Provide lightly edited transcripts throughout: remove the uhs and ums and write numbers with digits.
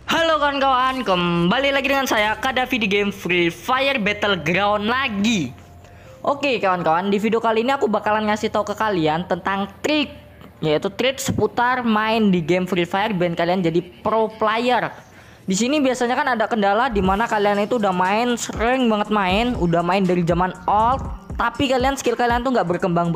Halo kawan-kawan, kembali lagi dengan saya Kadafi di game Free Fire Battleground lagi. Oke kawan-kawan, di video kali ini aku bakalan ngasih tahu ke kalian tentang trik, yaitu trik seputar main di game Free Fire biar kalian jadi pro player. Di sini biasanya kan ada kendala di mana kalian itu udah main, sering banget main, udah main dari zaman old, tapi skill kalian tuh nggak berkembang.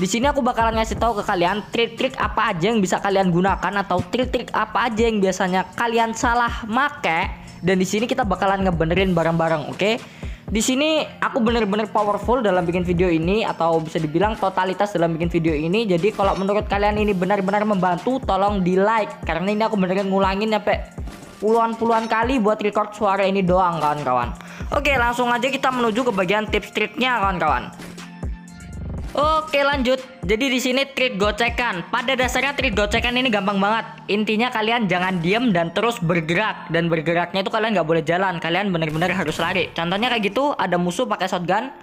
Di sini aku bakalan ngasih tahu ke kalian trik-trik apa aja yang bisa kalian gunakan atau trik-trik apa aja yang biasanya kalian salah make, dan di sini kita bakalan ngebenerin bareng-bareng, oke? Di sini aku bener-bener powerful dalam bikin video ini, atau bisa dibilang totalitas dalam bikin video ini. Jadi kalau menurut kalian ini benar-benar membantu, tolong di like, karena ini aku beneran ngulangin sampai puluhan kali buat record suara ini doang kawan-kawan. Oke, langsung aja kita menuju ke bagian tips triknya kawan-kawan. Oke lanjut. Jadi di sini trik gocekan. Pada dasarnya trik gocekan ini gampang banget. Intinya kalian jangan diem dan terus bergerak, dan bergeraknya itu kalian nggak boleh jalan. Kalian benar-benar harus lari. Contohnya kayak gitu, ada musuh pakai shotgun,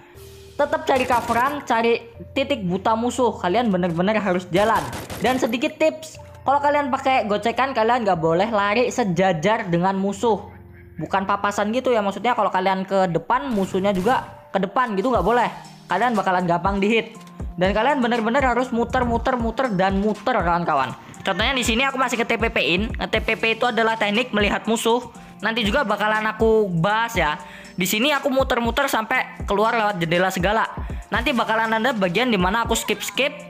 tetap cari coveran, cari titik buta musuh. Kalian benar-benar harus jalan. Dan sedikit tips, kalau kalian pakai gocekan kalian nggak boleh lari sejajar dengan musuh. Bukan papasan gitu ya, maksudnya kalau kalian ke depan musuhnya juga ke depan gitu nggak boleh. Kalian bakalan gampang dihit, dan kalian bener-bener harus muter kawan-kawan. Contohnya di sini aku masih nge-TPP-in. Nge-TPP itu adalah teknik melihat musuh. Nanti juga bakalan aku bahas ya. Di sini aku muter-muter sampai keluar lewat jendela segala. Nanti bakalan ada bagian dimana aku skip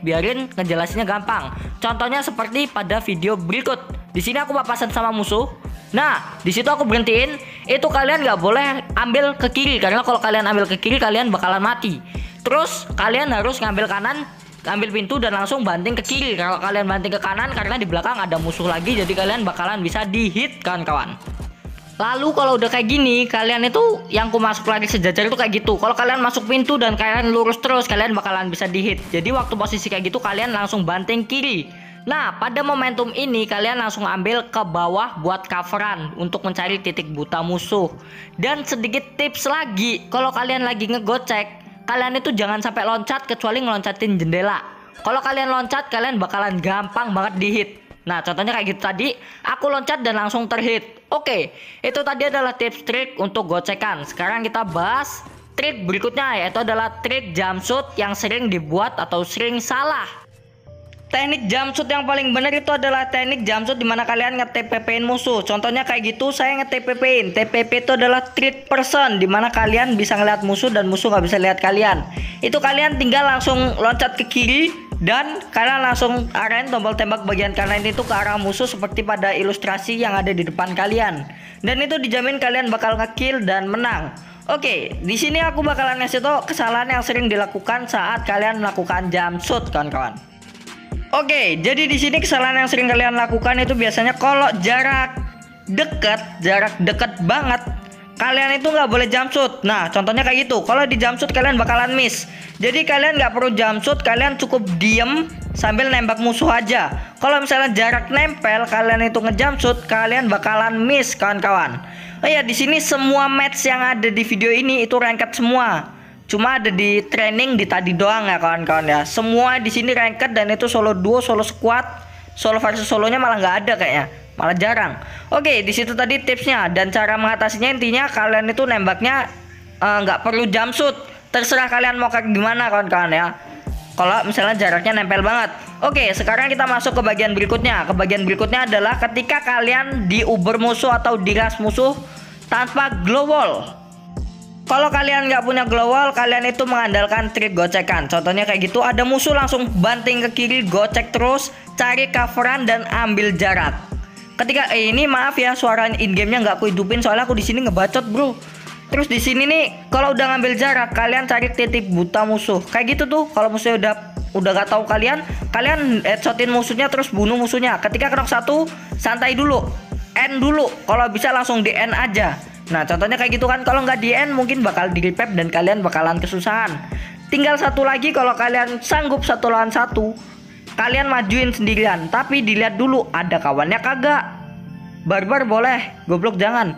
biarin ngejelasinnya gampang. Contohnya seperti pada video berikut. Di sini aku papasan sama musuh. Nah, di situ aku berhentiin. Itu kalian nggak boleh ambil ke kiri, karena kalau kalian ambil ke kiri kalian bakalan mati. Terus kalian harus ngambil kanan, ambil pintu dan langsung banting ke kiri. Kalau kalian banting ke kanan, karena di belakang ada musuh lagi, jadi kalian bakalan bisa dihit kawan-kawan. Lalu kalau udah kayak gini, kalian itu yang ku masuk lagi sejajar itu kayak gitu. Kalau kalian masuk pintu dan kalian lurus terus, kalian bakalan bisa dihit. Jadi waktu posisi kayak gitu kalian langsung banting kiri. Nah, pada momentum ini kalian langsung ambil ke bawah buat coveran untuk mencari titik buta musuh. Dan sedikit tips lagi, kalau kalian lagi ngegocek, kalian itu jangan sampai loncat kecuali ngeloncatin jendela. Kalau kalian loncat, kalian bakalan gampang banget dihit. Nah, contohnya kayak gitu tadi, aku loncat dan langsung terhit. Oke, itu tadi adalah tips trik untuk gocekan. Sekarang kita bahas trik berikutnya, yaitu adalah trik jump shoot yang sering dibuat atau sering salah. Teknik jump shoot yang paling benar itu adalah teknik jump shoot dimana kalian nge-TPP-in musuh. Contohnya kayak gitu, saya nge-TPP-in. TPP itu adalah third person, dimana kalian bisa ngeliat musuh dan musuh nggak bisa lihat kalian. Itu kalian tinggal langsung loncat ke kiri dan kalian langsung arahin tombol tembak bagian kanan itu ke arah musuh seperti pada ilustrasi yang ada di depan kalian. Dan itu dijamin kalian bakal nge-kill dan menang. Oke, di sini aku bakalan ngasih tau kesalahan yang sering dilakukan saat kalian melakukan jump shoot kawan-kawan. Oke, jadi di sini kesalahan yang sering kalian lakukan itu biasanya kalau jarak dekat banget, kalian itu nggak boleh jump shoot. Nah, contohnya kayak gitu. Kalau di jump shoot kalian bakalan miss. Jadi kalian nggak perlu jump shoot, kalian cukup diem sambil nembak musuh aja. Kalau misalnya jarak nempel, kalian itu ngejump shoot, kalian bakalan miss kawan-kawan. Oh ya, di sini semua match yang ada di video ini itu ranked semua. Cuma ada di training di tadi doang ya kawan-kawan ya. Semua di sini ranked dan itu solo duo, solo squad, solo versus solonya malah nggak ada kayaknya, malah jarang. Oke, di situ tadi tipsnya dan cara mengatasinya. Intinya kalian itu nembaknya nggak perlu jump shoot. Terserah kalian mau kayak gimana kawan-kawan ya. Kalau misalnya jaraknya nempel banget. Oke, sekarang kita masuk ke bagian berikutnya. Ke bagian berikutnya adalah ketika kalian di uber musuh atau diras musuh tanpa glow wall. Kalau kalian nggak punya glow wall, kalian itu mengandalkan trik gocekan. Contohnya kayak gitu, ada musuh langsung banting ke kiri, gocek terus, cari coveran dan ambil jarak. Ketika ini maaf ya, suara in game-nya nggak aku hidupin soalnya aku di sini ngebacot bro. Terus di sini nih, kalau udah ngambil jarak, kalian cari titik buta musuh. Kayak gitu tuh, kalau musuhnya udah gak tahu kalian headshotin musuhnya terus bunuh musuhnya. Ketika knock satu, santai dulu, end dulu. Kalau bisa langsung di end aja. Nah, contohnya kayak gitu kan. Kalau nggak di end mungkin bakal di revive dan kalian bakalan kesusahan. Tinggal satu lagi, kalau kalian sanggup 1 lawan 1, kalian majuin sendirian. Tapi dilihat dulu ada kawannya kagak. Barbar boleh, goblok jangan.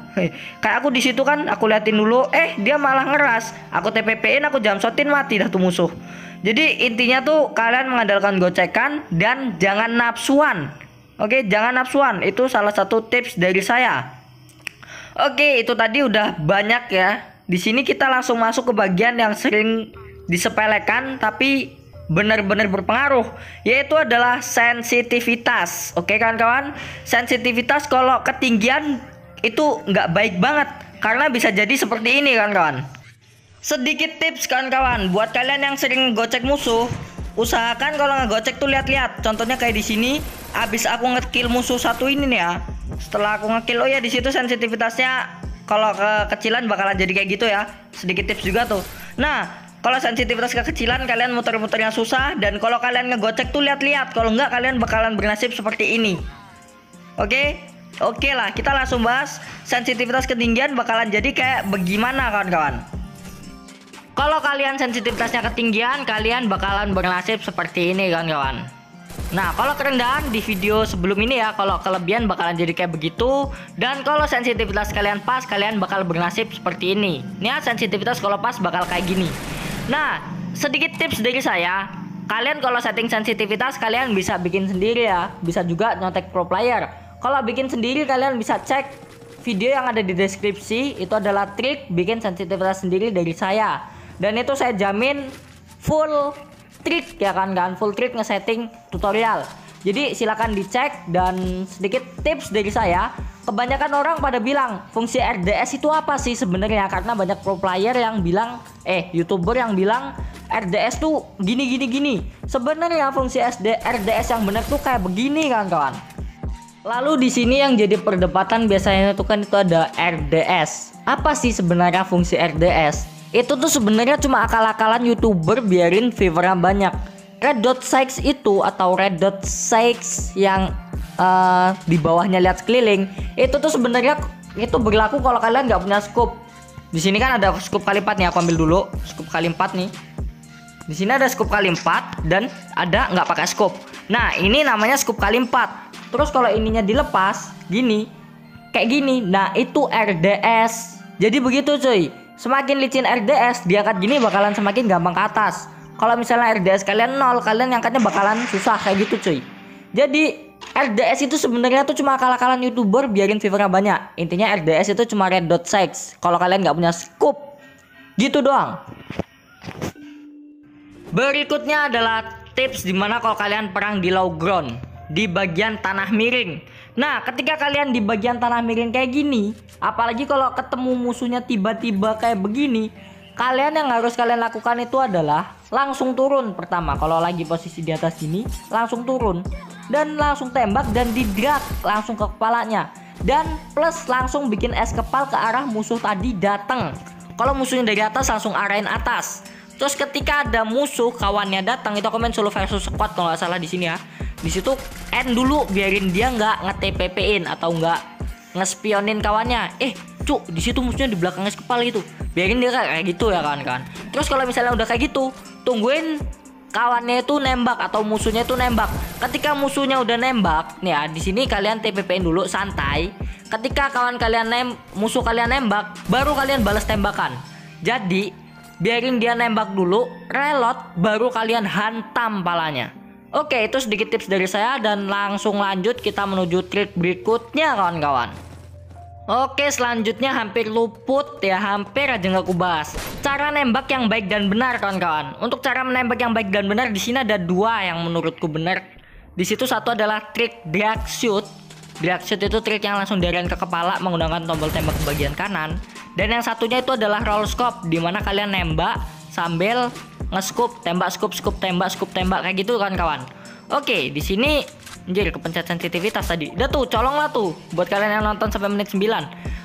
Kayak aku di situ kan, aku liatin dulu, dia malah ngeras. Aku TPP-in, aku jump shotin, mati dah tuh musuh. Jadi intinya tuh kalian mengandalkan gocekan dan jangan nafsuan. Oke, jangan nafsuan. Itu salah satu tips dari saya. Oke, itu tadi udah banyak ya. Di sini kita langsung masuk ke bagian yang sering disepelekan tapi benar-benar berpengaruh, yaitu adalah sensitivitas. Oke kawan-kawan, sensitivitas kalau ketinggian itu nggak baik banget karena bisa jadi seperti ini kawan-kawan. Sedikit tips kawan-kawan buat kalian yang sering gocek musuh, usahakan kalau ngegocek tuh lihat-lihat. Contohnya kayak di sini, abis aku ngekill musuh satu ini nih ya. Setelah aku ngekill, oh ya di situ sensitivitasnya kalau kekecilan bakalan jadi kayak gitu ya. Sedikit tips juga tuh. Nah, kalau sensitivitas kekecilan kalian muter-muternya susah, dan kalau kalian ngegocek tuh lihat-lihat. Kalau enggak kalian bakalan bernasib seperti ini. Oke lah, kita langsung bahas sensitivitas ketinggian bakalan jadi kayak bagaimana kawan-kawan. Kalau kalian sensitivitasnya ketinggian, kalian bakalan bernasib seperti ini kawan-kawan. Nah, kalau kerendahan di video sebelum ini ya, kalau kelebihan bakalan jadi kayak begitu. Dan kalau sensitivitas kalian pas, kalian bakal bernasib seperti ini. Nih, sensitivitas kalau pas bakal kayak gini. Nah, sedikit tips dari saya. Kalian kalau setting sensitivitas, kalian bisa bikin sendiri ya. Bisa juga nyontek pro player. Kalau bikin sendiri, kalian bisa cek video yang ada di deskripsi. Itu adalah trik bikin sensitivitas sendiri dari saya. Dan itu saya jamin full trik ya kan, full trik ngesetting tutorial. Jadi silakan dicek. Dan sedikit tips dari saya, kebanyakan orang pada bilang fungsi RDS itu apa sih sebenarnya, karena banyak pro player yang bilang YouTuber yang bilang RDS tuh gini. Sebenarnya fungsi RDS yang benar tuh kayak begini kawan-kawan. Lalu di sini yang jadi perdebatan biasanya itu kan itu ada RDS. Apa sih sebenarnya fungsi RDS? Itu tuh sebenarnya cuma akal-akalan YouTuber biarin viewernya banyak. Red dot size itu atau red dot size yang di bawahnya lihat sekeliling, itu tuh sebenarnya itu berlaku kalau kalian nggak punya scope. Di sini kan ada scope kali 4 nih, aku ambil dulu scope kali 4 nih. Di sini ada scope kali 4 dan ada nggak pakai scope. Nah, ini namanya scope kali 4. Terus kalau ininya dilepas gini, kayak gini. Nah, itu RDS. Jadi begitu cuy. Semakin licin RDS diangkat gini bakalan semakin gampang ke atas. Kalau misalnya RDS kalian 0, kalian ngangkatnya bakalan susah kayak gitu cuy. Jadi RDS itu sebenarnya tuh cuma akal-akalan YouTuber biarin viewernya banyak. Intinya RDS itu cuma red dot size. Kalau kalian nggak punya scope, gitu doang. Berikutnya adalah tips dimana kalau kalian perang di low ground, di bagian tanah miring. Nah, ketika kalian di bagian tanah miring kayak gini, apalagi kalau ketemu musuhnya tiba-tiba kayak begini, kalian yang harus kalian lakukan itu adalah langsung turun. Pertama, kalau lagi posisi di atas sini, langsung turun dan langsung tembak dan di-drag langsung ke kepalanya. Dan plus langsung bikin es kepal ke arah musuh tadi datang. Kalau musuhnya dari atas, langsung arahin atas. Terus ketika ada musuh kawannya datang, itu aku main solo versus squad kalau nggak salah di sini ya. Di situ end dulu, biarin dia nggak nge-TPP-in atau nggak ngespionin kawannya. Cuk, di situ musuhnya di belakang es kepal gitu. Biarin dia kayak gitu ya kan. Terus kalau misalnya udah kayak gitu, tungguin kawannya itu nembak atau musuhnya itu nembak. Ketika musuhnya udah nembak, nih ya, di sini kalian TPP-in dulu santai. Ketika kawan kalian musuh kalian nembak, baru kalian balas tembakan. Jadi biarin dia nembak dulu, reload, baru kalian hantam palanya. Oke, itu sedikit tips dari saya dan langsung lanjut kita menuju trik berikutnya kawan-kawan. Oke, selanjutnya hampir luput ya, hampir aja nggak kubahas. Cara nembak yang baik dan benar kawan-kawan. Untuk cara menembak yang baik dan benar di sini ada dua yang menurutku benar. Di situ satu adalah trik drag shoot. Drag shoot itu trik yang langsung darahin ke kepala menggunakan tombol tembak ke bagian kanan. Dan yang satunya itu adalah roll scope, dimana kalian nembak sambil nge-scoop, tembak scoop, tembak kayak gitu kan kawan. Oke, di sini anjir kepencet sensitivitas tadi. Udah tuh, colong lah tuh buat kalian yang nonton sampai menit 9.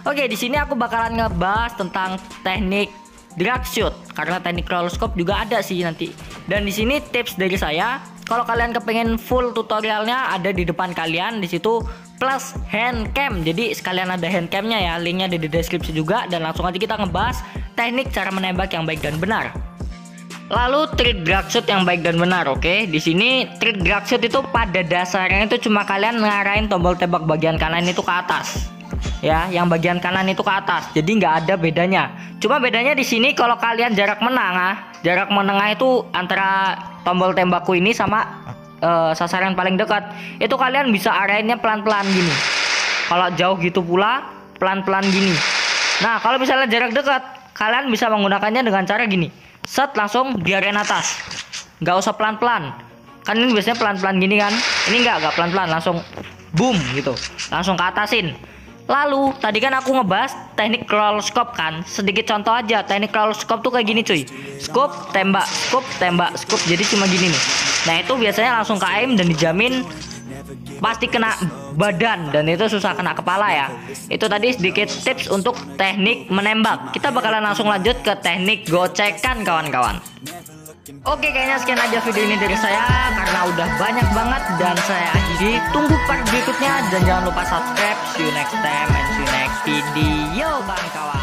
Oke, di sini aku bakalan ngebahas tentang teknik drag shoot karena teknik roll scope juga ada sih nanti. Dan di sini tips dari saya, kalau kalian kepengen full tutorialnya ada di depan kalian di situ plus hand cam. Jadi sekalian ada hand camnya ya, linknya ada di deskripsi juga. Dan langsung aja kita ngebahas teknik cara menembak yang baik dan benar. Lalu trik drag shoot yang baik dan benar, oke. Di sini trik drag shoot itu pada dasarnya itu cuma kalian ngarahin tombol tembak bagian kanan itu ke atas. Ya, yang bagian kanan itu ke atas. Jadi nggak ada bedanya. Cuma bedanya di sini kalau kalian jarak menengah itu antara tombol tembakku ini sama sasaran paling dekat, itu kalian bisa arahinnya pelan-pelan gini. Kalau jauh gitu pula pelan-pelan gini. Nah, kalau misalnya jarak dekat, kalian bisa menggunakannya dengan cara gini. Set, langsung di area atas. Nggak usah pelan-pelan. Kan ini biasanya pelan-pelan gini kan. Ini nggak pelan-pelan, langsung boom gitu. Langsung ke atasin. Lalu tadi kan aku ngebahas teknik crawl scope kan. Sedikit contoh aja, teknik crawl scope tuh kayak gini cuy. Scope, tembak, scope, tembak, scope. Jadi cuma gini nih. Nah, itu biasanya langsung ke aim dan dijamin pasti kena badan, dan itu susah kena kepala ya. Itu tadi sedikit tips untuk teknik menembak. Kita bakalan langsung lanjut ke teknik gocekan kawan-kawan. Oke, kayaknya sekian aja video ini dari saya karena udah banyak banget, dan saya akhiri. Tunggu part berikutnya dan jangan lupa subscribe. See you next time and see you next video kawan-kawan.